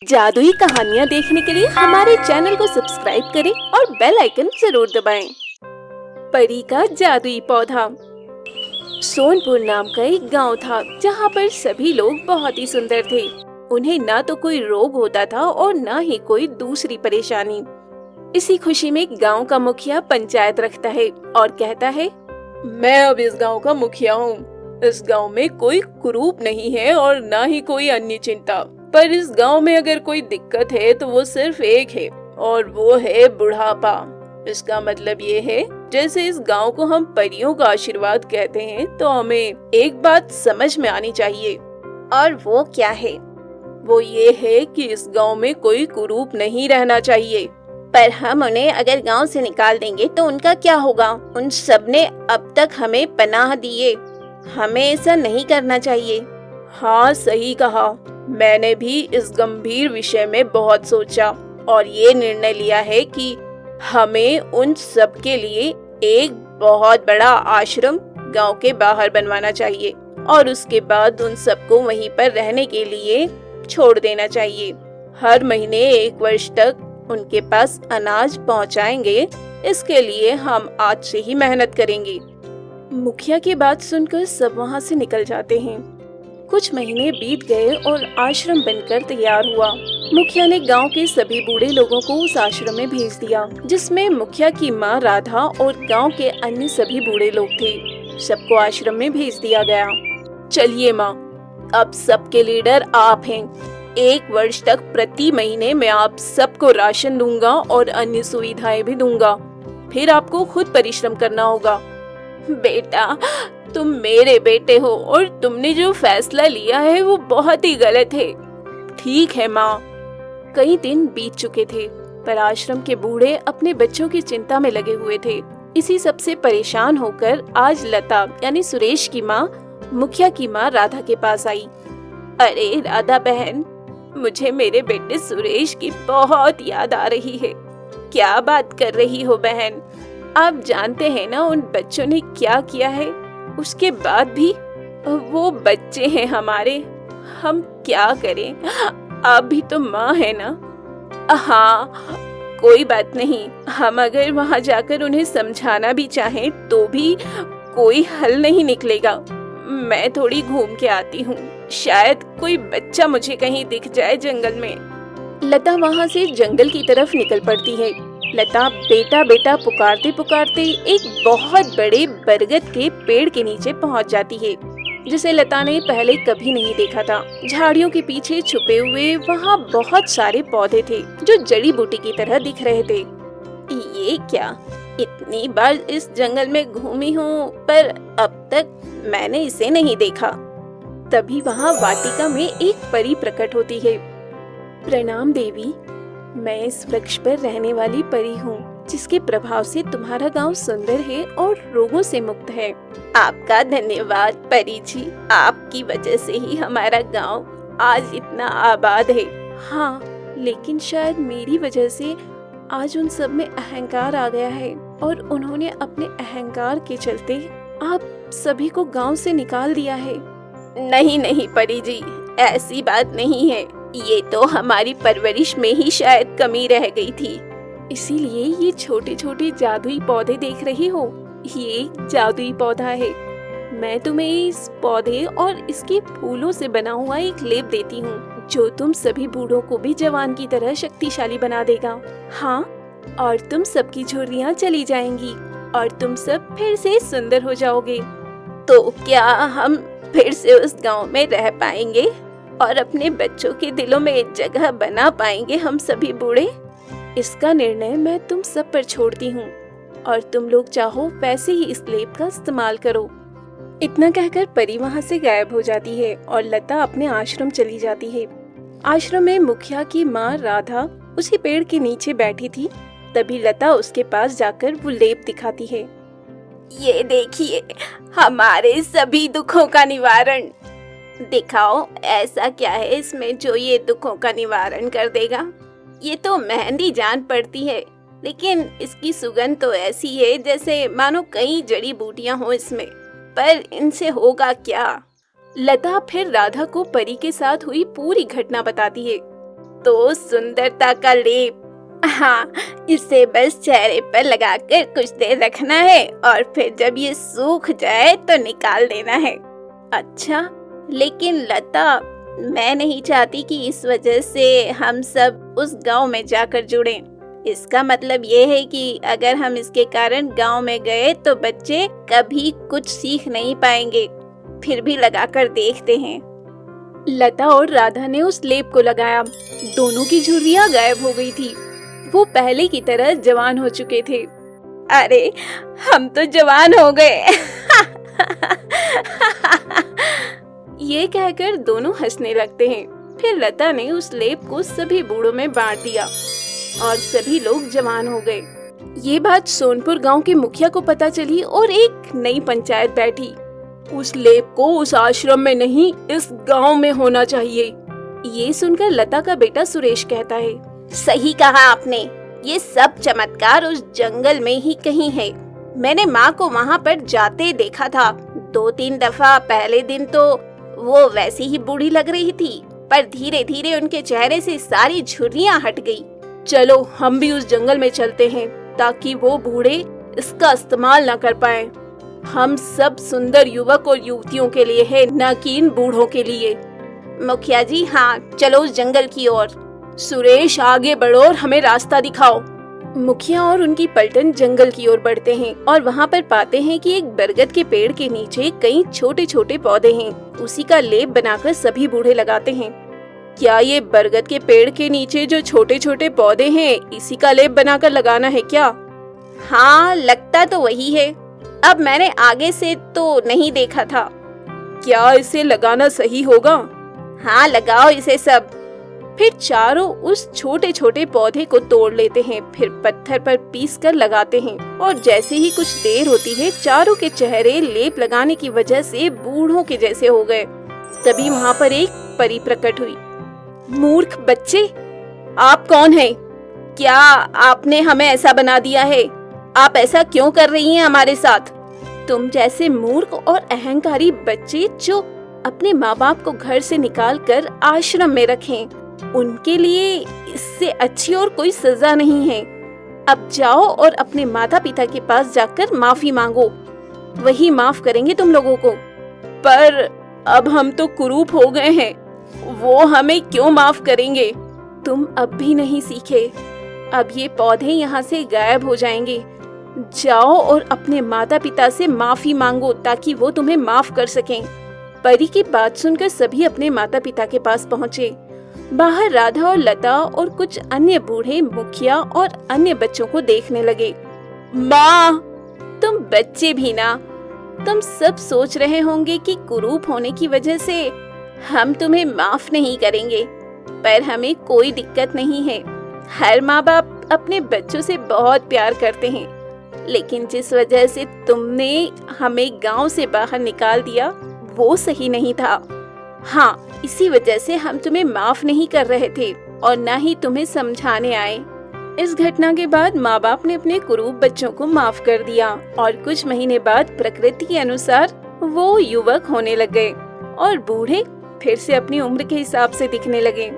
जादुई कहानियाँ देखने के लिए हमारे चैनल को सब्सक्राइब करें और बेल आइकन जरूर दबाएं। परी का जादुई पौधा। सोनपुर नाम का एक गांव था जहां पर सभी लोग बहुत ही सुंदर थे। उन्हें ना तो कोई रोग होता था और ना ही कोई दूसरी परेशानी। इसी खुशी में गांव का मुखिया पंचायत रखता है और कहता है, मैं अब इस गांव का मुखिया हूँ। इस गांव में कोई कुरूप नहीं है और ना ही कोई अन्य चिंता। पर इस गांव में अगर कोई दिक्कत है तो वो सिर्फ एक है और वो है बुढ़ापा। इसका मतलब ये है, जैसे इस गांव को हम परियों का आशीर्वाद कहते हैं, तो हमें एक बात समझ में आनी चाहिए। और वो क्या है? वो ये है कि इस गांव में कोई कुरूप नहीं रहना चाहिए। पर हम उन्हें अगर गांव से निकाल देंगे तो उनका क्या होगा? उन सब ने अब तक हमें पनाह दिए। हमें ऐसा नहीं करना चाहिए। हाँ, सही कहा। मैंने भी इस गंभीर विषय में बहुत सोचा और ये निर्णय लिया है कि हमें उन सब के लिए एक बहुत बड़ा आश्रम गांव के बाहर बनवाना चाहिए और उसके बाद उन सबको वहीं पर रहने के लिए छोड़ देना चाहिए। हर महीने 1 वर्ष तक उनके पास अनाज पहुंचाएंगे। इसके लिए हम आज से ही मेहनत करेंगे। मुखिया की बात सुनकर सब वहां से निकल जाते हैं। कुछ महीने बीत गए और आश्रम बनकर तैयार हुआ। मुखिया ने गांव के सभी बूढ़े लोगों को उस आश्रम में भेज दिया, जिसमें मुखिया की माँ राधा और गांव के अन्य सभी बूढ़े लोग थे। सबको आश्रम में भेज दिया गया। चलिए माँ, अब सबके लीडर आप हैं। 1 वर्ष तक प्रति महीने मैं आप सबको राशन दूंगा और अन्य सुविधाएं भी दूंगा। फिर आपको खुद परिश्रम करना होगा। बेटा, तुम मेरे बेटे हो और तुमने जो फैसला लिया है वो बहुत ही गलत है। ठीक है माँ। कई दिन बीत चुके थे पर आश्रम के बूढ़े अपने बच्चों की चिंता में लगे हुए थे। इसी सब से परेशान होकर आज लता यानी सुरेश की माँ मुखिया की माँ राधा के पास आई। अरे राधा बहन, मुझे मेरे बेटे सुरेश की बहुत याद आ रही है। क्या बात कर रही हो बहन? आप जानते हैं ना उन बच्चों ने क्या किया है। उसके बाद भी वो बच्चे हैं हमारे। हम क्या करें? आप भी तो माँ है ना। हाँ, कोई बात नहीं। हम अगर वहाँ जाकर उन्हें समझाना भी चाहें तो भी कोई हल नहीं निकलेगा। मैं थोड़ी घूम के आती हूँ। शायद कोई बच्चा मुझे कहीं दिख जाए जंगल में। लता वहाँ से जंगल की तरफ निकल पड़ती है। लता बेटा बेटा पुकारते पुकारते एक बहुत बड़े बरगद के पेड़ के नीचे पहुंच जाती है, जिसे लता ने पहले कभी नहीं देखा था। झाड़ियों के पीछे छुपे हुए वहाँ बहुत सारे पौधे थे जो जड़ी बूटी की तरह दिख रहे थे। ये क्या? इतनी बार इस जंगल में घूमी हूँ पर अब तक मैंने इसे नहीं देखा। तभी वहाँ वाटिका में एक परी प्रकट होती है। प्रणाम देवी, मैं इस वृक्ष पर रहने वाली परी हूँ, जिसके प्रभाव से तुम्हारा गांव सुंदर है और रोगों से मुक्त है। आपका धन्यवाद परी जी। आपकी वजह से ही हमारा गांव आज इतना आबाद है। हाँ, लेकिन शायद मेरी वजह से आज उन सब में अहंकार आ गया है और उन्होंने अपने अहंकार के चलते आप सभी को गांव से निकाल दिया है। नहीं नहीं परी जी, ऐसी बात नहीं है। ये तो हमारी परवरिश में ही शायद कमी रह गई थी। इसीलिए ये छोटे छोटे जादुई पौधे देख रही हो। ये एक जादुई पौधा है। मैं तुम्हें इस पौधे और इसके फूलों से बना हुआ एक लेप देती हूँ, जो तुम सभी बूढ़ों को भी जवान की तरह शक्तिशाली बना देगा। हाँ, और तुम सबकी झुर्रियाँ चली जाएंगी और तुम सब फिर से सुंदर हो जाओगे। तो क्या हम फिर से उस गाँव में रह पाएंगे और अपने बच्चों के दिलों में एक जगह बना पाएंगे हम सभी बूढ़े? इसका निर्णय मैं तुम सब पर छोड़ती हूँ और तुम लोग चाहो वैसे ही इस लेप का इस्तेमाल करो। इतना कहकर परी वहाँ से गायब हो जाती है और लता अपने आश्रम चली जाती है। आश्रम में मुखिया की माँ राधा उसी पेड़ के नीचे बैठी थी। तभी लता उसके पास जाकर वो लेप दिखाती है। ये देखिए, हमारे सभी दुखों का निवारण। दिखाओ, ऐसा क्या है इसमें जो ये दुखों का निवारण कर देगा? ये तो मेहंदी जान पड़ती है, लेकिन इसकी सुगंध तो ऐसी है जैसे मानो कई जड़ी बूटियां हो इसमें। पर इनसे होगा क्या? लता फिर राधा को परी के साथ हुई पूरी घटना बताती है। तो सुंदरता का लेप। हाँ, इसे बस चेहरे पर लगाकर कुछ देर रखना है और फिर जब ये सूख जाए तो निकाल देना है। अच्छा, लेकिन लता, मैं नहीं चाहती कि इस वजह से हम सब उस गांव में जाकर जुड़ें। इसका मतलब ये है कि अगर हम इसके कारण गांव में गए तो बच्चे कभी कुछ सीख नहीं पाएंगे। फिर भी लगाकर देखते हैं। लता और राधा ने उस लेप को लगाया। दोनों की झुर्रियां गायब हो गई थी। वो पहले की तरह जवान हो चुके थे। अरे, हम तो जवान हो गए। ये कहकर दोनों हंसने लगते हैं। फिर लता ने उस लेप को सभी बूढ़ों में बांट दिया और सभी लोग जवान हो गए। ये बात सोनपुर गांव के मुखिया को पता चली और एक नई पंचायत बैठी। उस लेप को उस आश्रम में नहीं, इस गांव में होना चाहिए। ये सुनकर लता का बेटा सुरेश कहता है, सही कहा आपने। ये सब चमत्कार उस जंगल में ही कहीं है। मैंने माँ को वहाँ पर जाते देखा था 2-3 दफा। पहले दिन तो वो वैसी ही बूढ़ी लग रही थी, पर धीरे धीरे उनके चेहरे से सारी झुर्रियाँ हट गई। चलो, हम भी उस जंगल में चलते हैं ताकि वो बूढ़े इसका इस्तेमाल न कर पाए। हम सब सुंदर युवक और युवतियों के लिए है, न कि इन बूढ़ों के लिए। मुखिया जी, हाँ, चलो उस जंगल की ओर। सुरेश, आगे बढ़ो और हमें रास्ता दिखाओ। मुखिया और उनकी पलटन जंगल की ओर बढ़ते हैं और वहाँ पर पाते हैं कि एक बरगद के पेड़ के नीचे कई छोटे छोटे पौधे हैं। उसी का लेप बनाकर सभी बूढ़े लगाते हैं। क्या ये बरगद के पेड़ के नीचे जो छोटे छोटे पौधे हैं, इसी का लेप बनाकर लगाना है क्या? हाँ, लगता तो वही है। अब मैंने आगे से तो नहीं देखा था। क्या इसे लगाना सही होगा? हाँ, लगाओ इसे सब। फिर चारों उस छोटे छोटे पौधे को तोड़ लेते हैं, फिर पत्थर पर पीस कर लगाते हैं और जैसे ही कुछ देर होती है, चारों के चेहरे लेप लगाने की वजह से बूढ़ों के जैसे हो गए। तभी वहाँ पर एक परी प्रकट हुई। मूर्ख बच्चे, आप कौन हैं? क्या आपने हमें ऐसा बना दिया है? आप ऐसा क्यों कर रही हैं हमारे साथ? तुम जैसे मूर्ख और अहंकारी बच्चे जो अपने माँ बाप को घर से निकाल कर आश्रम में रखें, उनके लिए इससे अच्छी और कोई सजा नहीं है। अब जाओ और अपने माता पिता के पास जाकर माफी मांगो, वही माफ करेंगे तुम लोगों को। पर अब हम तो कुरूप हो गए हैं, वो हमें क्यों माफ करेंगे? तुम अब भी नहीं सीखे। अब ये पौधे यहाँ से गायब हो जाएंगे। जाओ और अपने माता पिता से माफी मांगो ताकि वो तुम्हें माफ कर सकें। परी की बात सुनकर सभी अपने माता पिता के पास पहुँचे। बाहर राधा और लता और कुछ अन्य बूढ़े मुखिया और अन्य बच्चों को देखने लगे। माँ, तुम बच्चे भी ना, तुम सब सोच रहे होंगे कि कुरूप होने की वजह से हम तुम्हें माफ नहीं करेंगे, पर हमें कोई दिक्कत नहीं है। हर माँ बाप अपने बच्चों से बहुत प्यार करते हैं, लेकिन जिस वजह से तुमने हमें गांव से बाहर निकाल दिया, वो सही नहीं था। हाँ, इसी वजह से हम तुम्हें माफ नहीं कर रहे थे और न ही तुम्हें समझाने आए। इस घटना के बाद माँ बाप ने अपने कुरूप बच्चों को माफ कर दिया और कुछ महीने बाद प्रकृति के अनुसार वो युवक होने लग गए और बूढ़े फिर से अपनी उम्र के हिसाब से दिखने लगे।